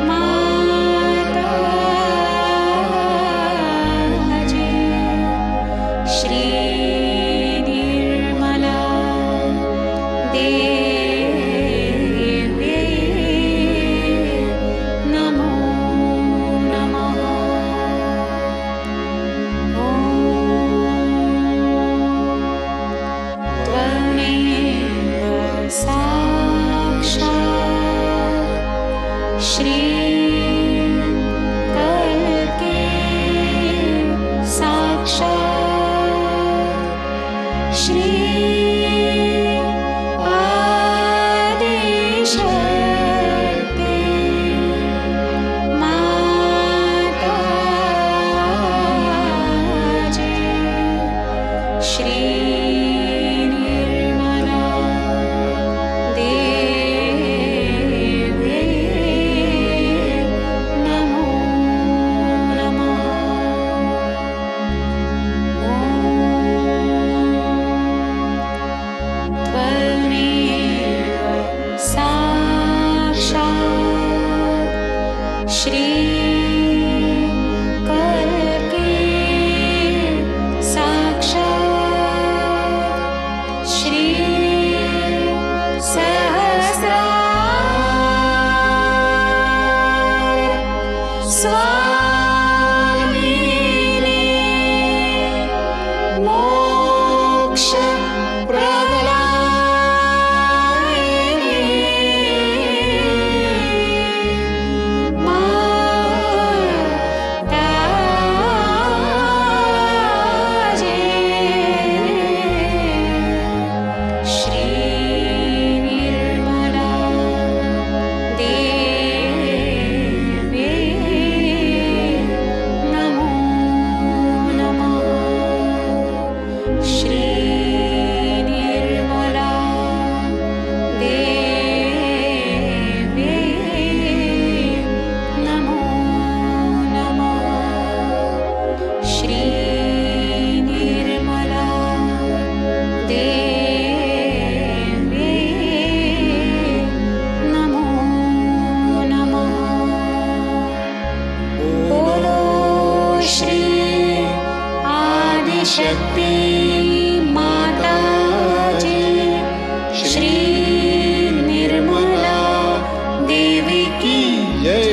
माताजी श्री निर्मला देवी नमो नमः। ॐ त्वमेव साक्षात् श्री कल्के साक्षात् श्री आदिशक्ति माताजी श्री निर्मला देवी नमो नमः। ॐ त्वमेव साक्षात् श्री कल्के साक्षात् श्री सहस्रार स्वामिनी मोक्ष प्रदायिनी माताजी श्री निर्मला देवी नमो नमः। श्री निर्मला देवी नमो नमः। श्री निर्मला देवी नमो नमः। बोलो श्री आदिशक्ति माताजी श्री निर्मला देवी की जय।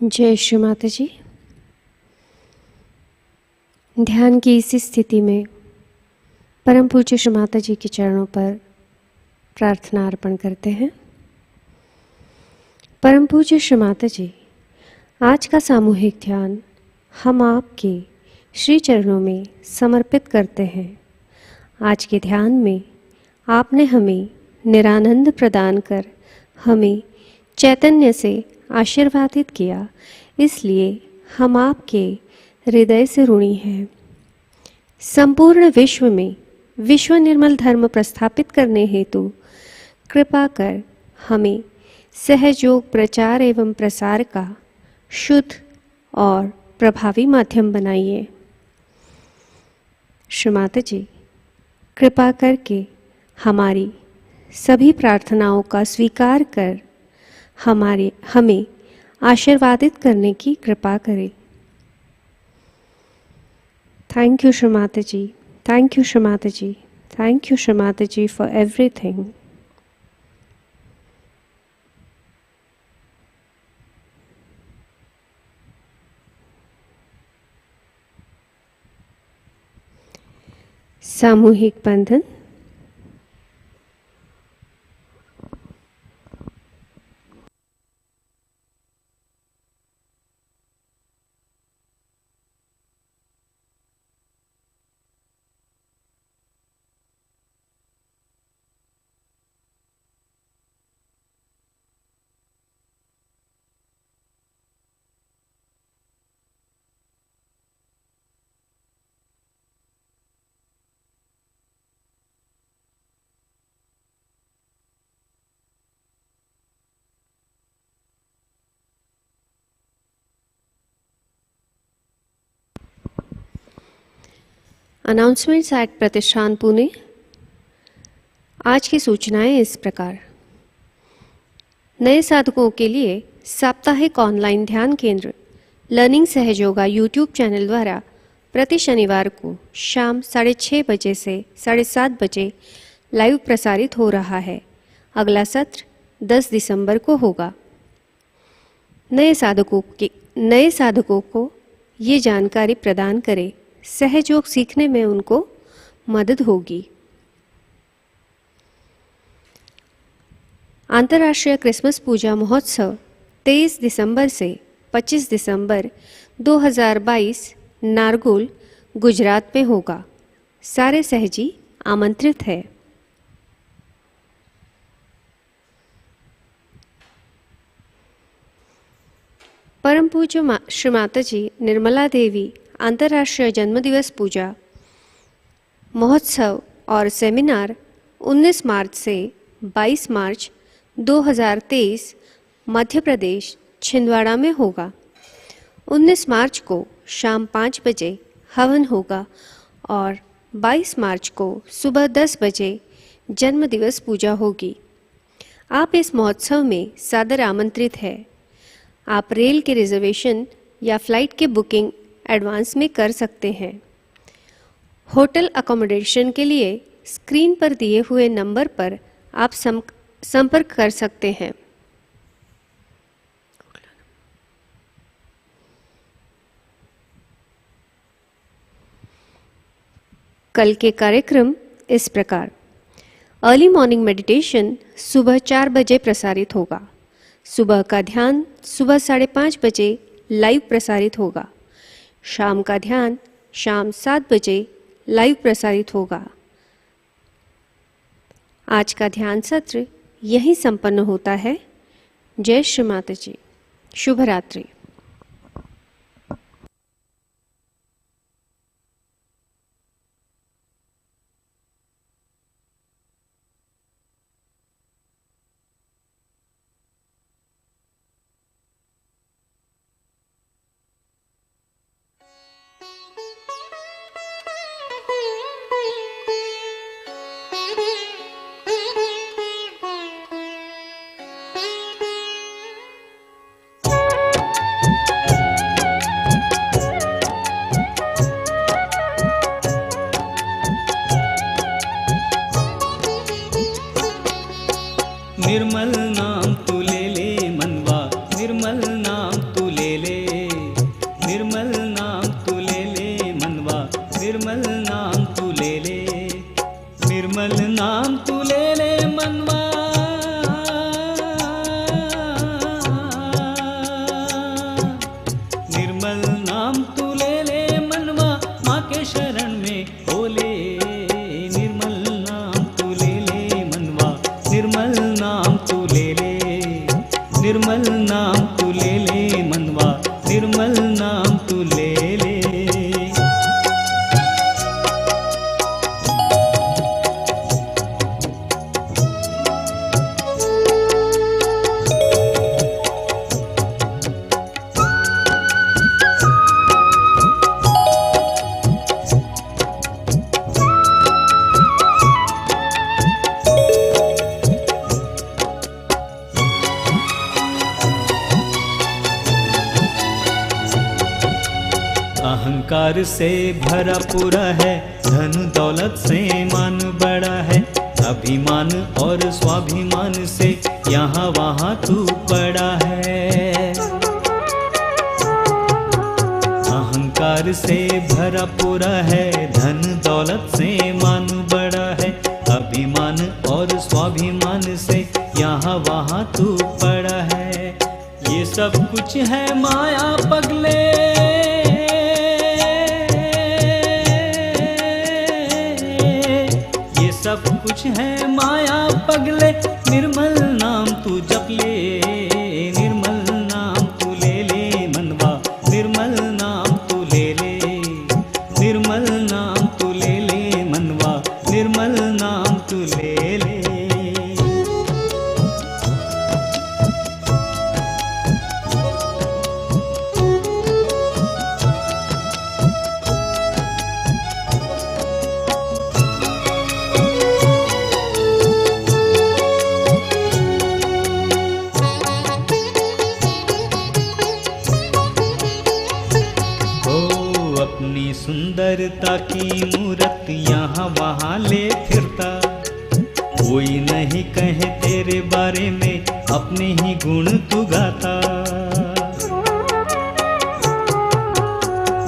जय श्री माता जी। ध्यान की इसी स्थिति में परम पूज्य श्री माता जी के चरणों पर प्रार्थना अर्पण करते हैं। परम पूज्य श्री माता जी, आज का सामूहिक ध्यान हम आपके श्री चरणों में समर्पित करते हैं। आज के ध्यान में आपने हमें निरानंद प्रदान कर हमें चैतन्य से आशीर्वादित किया, इसलिए हम आपके हृदय से ऋणी हैं। संपूर्ण विश्व में विश्व निर्मल धर्म प्रस्थापित करने हेतु कृपा कर हमें सहयोग प्रचार एवं प्रसार का शुद्ध और प्रभावी माध्यम बनाइए। श्री माता जी, कृपा करके हमारी सभी प्रार्थनाओं का स्वीकार कर हमें आशीर्वादित करने की कृपा करें। Thank you Shri Mata ji, thank you Shri Mata ji, thank you Shri Mata ji for everything. सामूहिक बंधन। अनाउंसमेंट्स एट प्रतिष्ठान पुणे। आज की सूचनाएं इस प्रकार। नए साधकों के लिए साप्ताहिक ऑनलाइन ध्यान केंद्र लर्निंग सहजयोगा यूट्यूब चैनल द्वारा प्रति शनिवार को शाम 6:30 बजे से 7:30 बजे लाइव प्रसारित हो रहा है। अगला सत्र 10 दिसंबर को होगा। नए साधकों को ये जानकारी प्रदान करें, सहयोग सीखने में उनको मदद होगी। अंतर्राष्ट्रीय क्रिसमस पूजा महोत्सव 23 दिसंबर से 25 दिसंबर 2022 नारगोल, गुजरात में होगा। सारे सहजी आमंत्रित है। परम पूज्य श्री माता जी निर्मला देवी अंतर्राष्ट्रीय जन्मदिवस पूजा महोत्सव और सेमिनार 19 मार्च से 22 मार्च 2023 मध्य प्रदेश छिंदवाड़ा में होगा। 19 मार्च को शाम 5 बजे हवन होगा और 22 मार्च को सुबह 10 बजे जन्मदिवस पूजा होगी। आप इस महोत्सव में सादर आमंत्रित हैं। आप रेल के रिजर्वेशन या फ्लाइट की बुकिंग एडवांस में कर सकते हैं। होटल अकोमोडेशन के लिए स्क्रीन पर दिए हुए नंबर पर आप संपर्क कर सकते हैं। कल के कार्यक्रम इस प्रकार। अर्ली मॉर्निंग मेडिटेशन सुबह 4 बजे प्रसारित होगा। सुबह का ध्यान सुबह 5:30 बजे लाइव प्रसारित होगा। शाम का ध्यान शाम 7 बजे लाइव प्रसारित होगा। आज का ध्यान सत्र यहीं संपन्न होता है। जय श्री माता जी। शुभ रात्रि। निर्मल नाम तू ले ले मनवा, निर्मल नाम तू ले ले। अहंकार से भरा पूरा है, धन दौलत से मान बड़ा है, अभिमान और स्वाभिमान से यहाँ वहाँ तू पड़ा है। अहंकार से भरा पूरा है, धन दौलत से मान बड़ा है, अभिमान और स्वाभिमान से यहाँ वहाँ तू पड़ा है। ये सब कुछ है माया पगले, सब कुछ है माया पगले, निर्मल नाम तू जप ले, निर्मल नाम तू ले ले मनवा, निर्मल नाम तू ले ले, निर्मल नाम तू ले ले मनवा, निर्मल नाम तू ले ले। सुंदरता की मूरत यहाँ वहाँ ले फिरता, कोई नहीं कहे तेरे बारे में, अपने ही गुण तू गाता।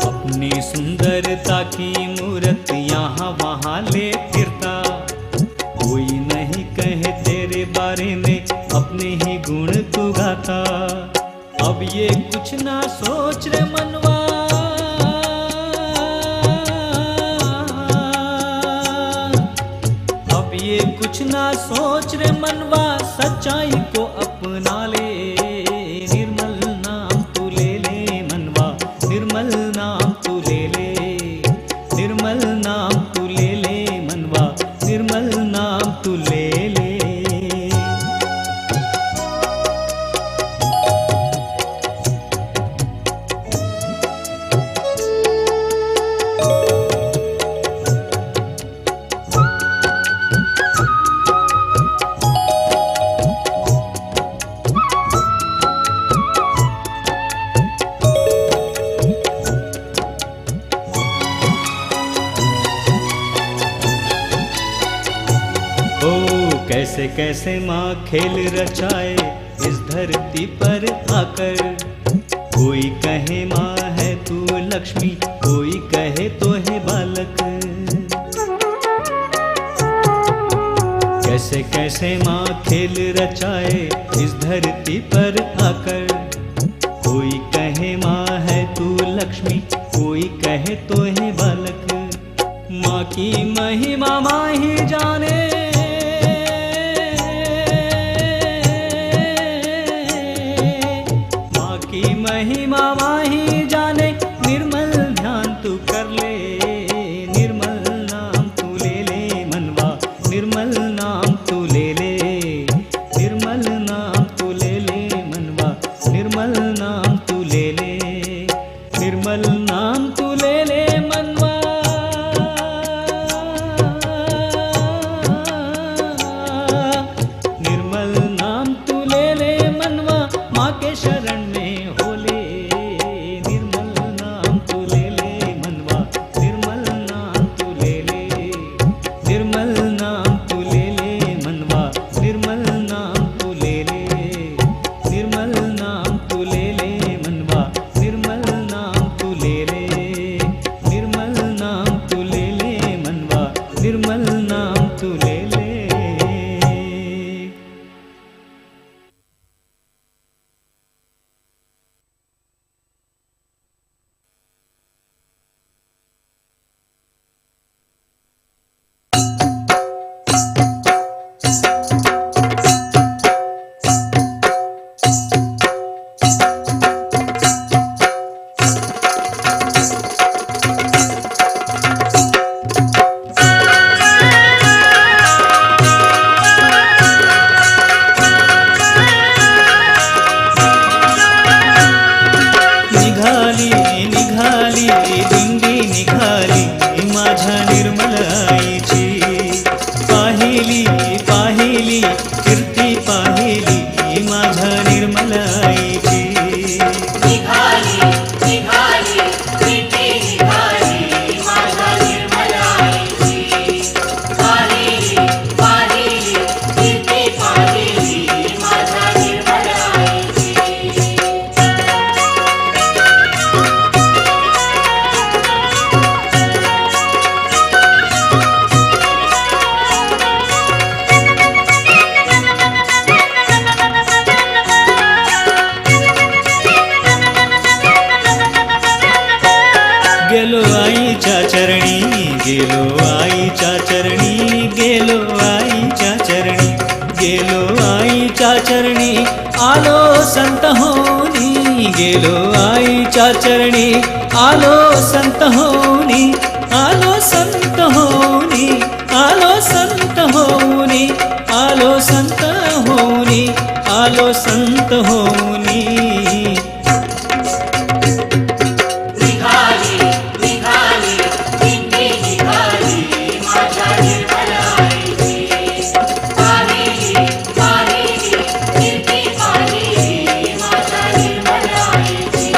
अपनी सुंदरता की मूरत यहाँ वहाँ ले फिरता, कोई नहीं कहे तेरे बारे में, अपने ही गुण तू गाता। अब ये कुछ ना सोच रे मनवा, ये कुछ ना सोच रे मनवा, सच्चाई को अपना ले, निर्मल नाम तू ले ले मनवा, निर्मल नाम तू ले ले, निर्मल नाम तू ले ले मनवा, निर्मल नाम तू ले ले। कैसे कैसे माँ खेल रचाए इस धरती पर आकर, कोई कहे माँ है तू लक्ष्मी, कोई कहे तो है बालक। कैसे कैसे माँ खेल रचाए इस धरती पर आकर, कोई कहे माँ है तू लक्ष्मी, कोई कहे तो है बालक। माँ की महिमा माँ ही जाने, महिमा माही जाने, निर्मल ध्यान तू कर ले, निर्मल नाम तू ले ले मनवा, निर्मल नाम तू ले ले, निर्मल नाम तू ले ले मनवा, निर्मल नाम तू ले ले, निर्मल नाम तू ले ले मनवा, निर्मल नाम तू ले ले मनवा। माँ के शरण में निर्मल आईची. निघाली निघाली दिंडी निघाली माझ्या निर्मल आईची. पाहिली पाहिली दिंडी पाहिली माझ्या निर्मल आईची. गेलो आईच्या चरणी, गेलो आईच्या चरणी, गेलो आईच्या चरणी, गेलो आईच्या चरणी, आलो संत होनी. गेलो आईच्या चरणी, आलो संत होनी, आलो संत होनी, आलो संत होनी, आलो संत होनी, आलो संत होनी. निघाली निघाली दिंडी निघाली माझ्या निर्मल आईची. पाहिली पाहिली दिंडी पाहिली माझ्या निर्मल आईची.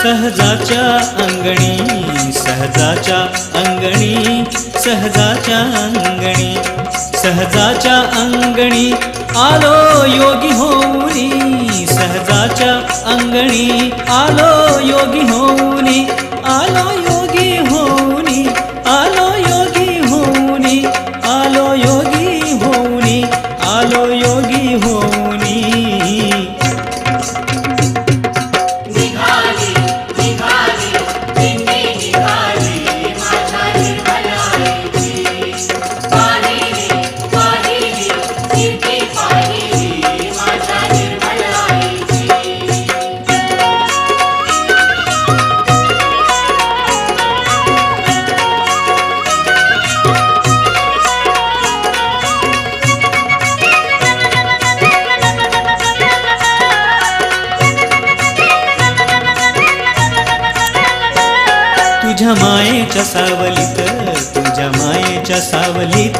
सहजाच्या अंगणी, सहजाच्या अंगणी, सहजाच्या अंगणी, सहजाच्या अंगणी, आलो योगी होनी. सहजाच्या अंगणी, आलो योगी होनी, आलो योगी होनी, आलो योगी होनी, आलो योगी होनी, आलो योगी होनी. निघाली निघाली दिंडी निघाली माझ्या निर्मल आईची. पाहिली पाहिली दिंडी पाहिली माझ्या निर्मल आईची. तुझ्या मायेच्या सावलीत, तुझ्या मायेच्या सावलीत,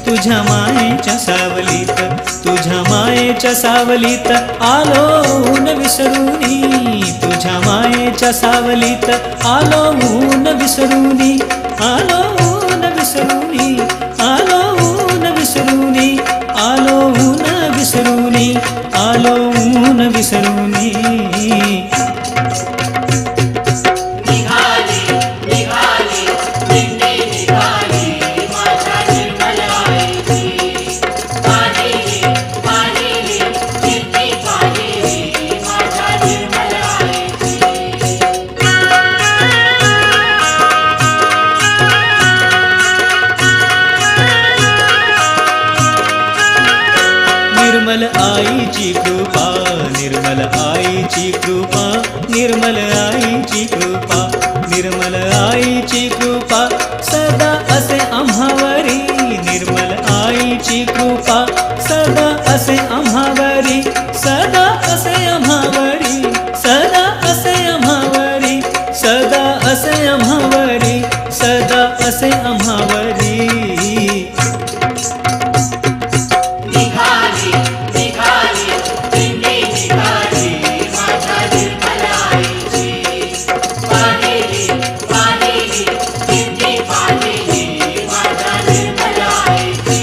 तुझ्या मायेच्या सावलीत, तुझ्या मायेच्या सावलीत, आलो ऊन विसरूनी. तुझ्या मायेच्या सावलीत, आलो ऊन विसरूनी, आलो ऊन विसरूनी, आलो ऊन विसरूनी, आलो ऊन विसरूनी, आलो ऊन विसरूनी. निघाली निघाली दिंडी निघाली माझ्या निर्मल आईची. पाहिली पाहिली दिंडी पाहिली माझ्या निर्मल आईची. निर्मल आईची कृपा, निर्मल आईची कृपा, निर्मल आईची कृपा, निर्मल आईची कृपा, सदा असे आम्हावरी. निर्मल आईची कृपा, सदा असे आम्हावरी, सदा असे आम्हावरी, सदा असे आम्हावरी, सदा असे आम्हावरी, सदा असे आम्हावरी. निघाली निघाली दिंडी निघाली माझ्या निर्मल आईची. पाहिली पाहिली दिंडी पाहिली माझ्या निर्मल आईची.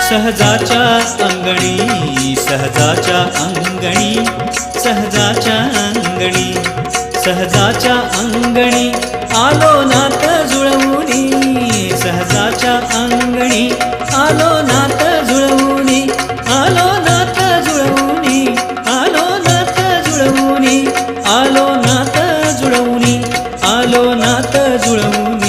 सहजाच्या अंगणी, सहजाच्या अंगणी, सहजाच्या अंगणी, सहजाच्या अंगणी, आलो नात जुळवूनी. सहजाच्या अंगणी, आलो नात जुळवूनी, आलो नात जुळवूनी, आलो नात जुळवूनी, आलो नात जुळवूनी, आलो नात जुळवूनी.